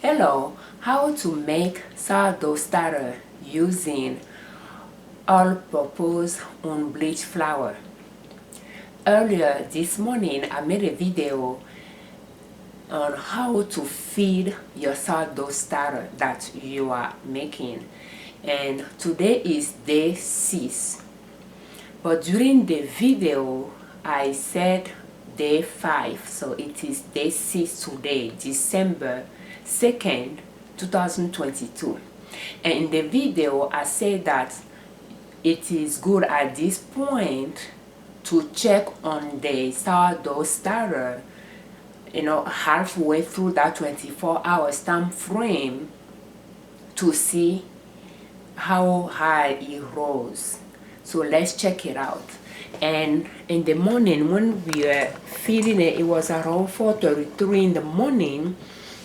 Hello, how to make sourdough starter using all-purpose unbleached flour. Earlier this morning I made a video on how to feed your sourdough starter that you are making, and today is day 6, but during the video I said day 5, so it is day 6 today, December 2nd, 2022. And in the video I said that it is good at this point to check on the sourdough starter, halfway through that 24-hour time frame to see how high it rose. So let's check it out. And in the morning when we were feeding it, it was around 4:33 in the morning,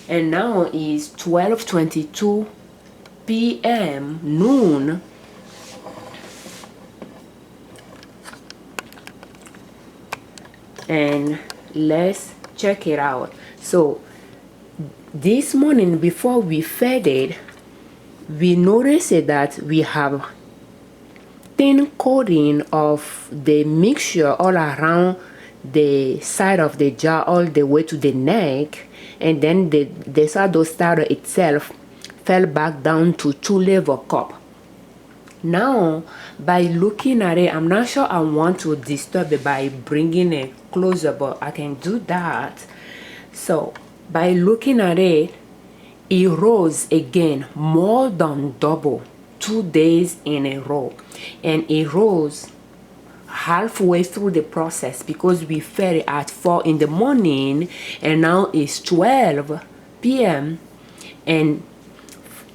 and now it's 12:22 p.m. noon. And let's check it out. So this morning before we fed it, we noticed that we have thin coating of the mixture all around the side of the jar all the way to the neck, and then the sourdough starter itself fell back down to 2-level cup. Now by looking at it, I'm not sure I want to disturb it by bringing it closer, but I can do that. So by looking at it, it rose again more than double 2 days in a row, and it rose halfway through the process because we fed it at 4 in the morning and now it's 12 p.m. and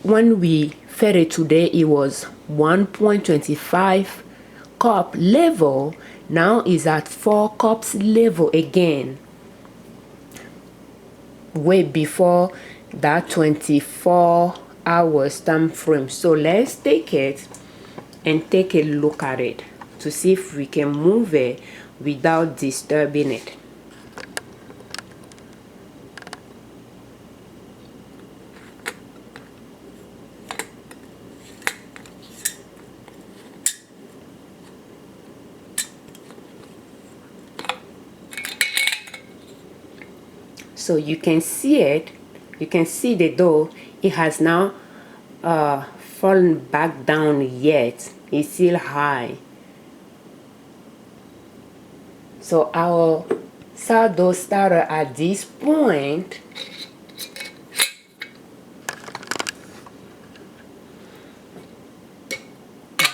when we fed it today it was 1.25 cup level. Now is at 4 cups level again, way before that 24 hours time frame. So let's take it and take a look at it to see if we can move it without disturbing it. So you can see it, you can see the dough. It has now fallen back down, yet it's still high. So our sourdough starter at this point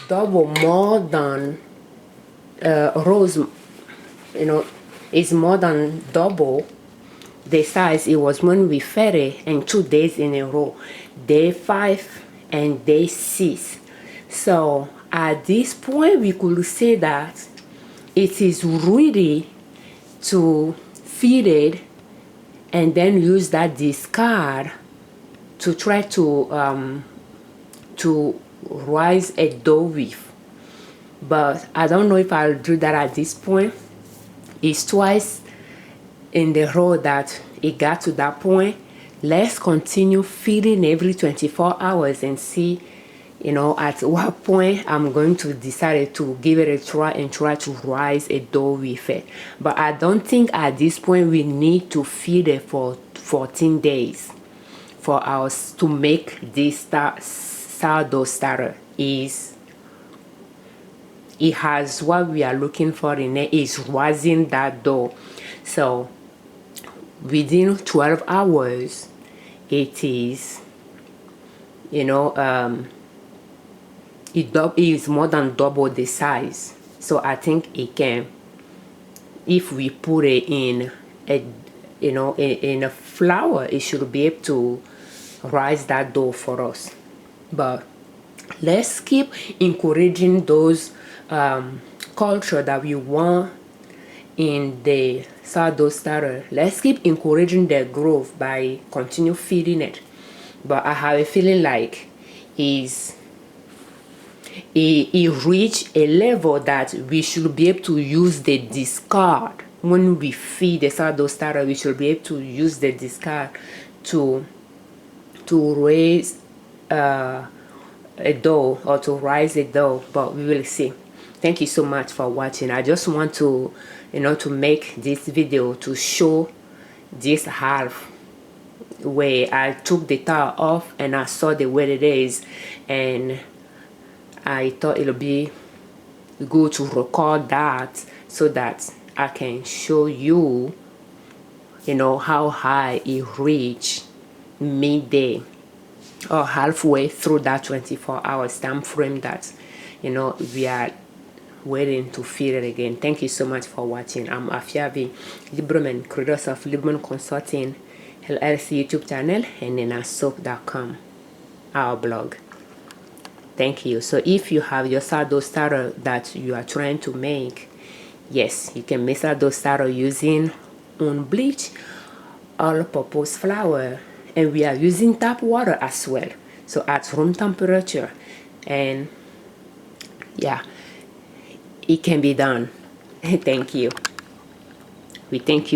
double more than rose, is more than double the size it was when we fed it, and 2 days in a row, day 5 and day 6. So at this point we could say that it is ready to feed it and then use that discard to try to rise a dough with. But I don't know if I'll do that at this point. It's twice in the row that it got to that point. Let's continue feeding every 24 hours and see at what point I'm going to decide to give it a try and try to rise a dough with it. But I don't think at this point we need to feed it for 14 days for us to make this sourdough starter. It has what we are looking for in it, is rising that dough. So within 12 hours it is it is more than double the size. So I think it can, if we put it in a in a flour, it should be able to rise that dough for us. But let's keep encouraging those culture that we want in the sourdough starter. Let's keep encouraging their growth by continue feeding it. But I have a feeling like it reached a level that we should be able to use the discard. When we feed the sourdough starter, we should be able to use the discard to to raise a dough or to rise a dough, but we will see. Thank you so much for watching. I just want to, to make this video to show this half where I took the towel off and I saw the way it is, and I thought it'll be good to record that so that I can show you, how high it reached midday or halfway through that 24 hours time frame that we are waiting to feed it again. Thank you so much for watching. I'm Afiavi Liberman, creator of Liberman Consulting L.L.C YouTube channel and then soap.com, our blog. Thank you. So if you have your sourdough starter that you are trying to make, yes, you can make sourdough starter using unbleached all-purpose flour, and we are using tap water as well, so at room temperature. And yeah, it can be done. Thank you. We thank you.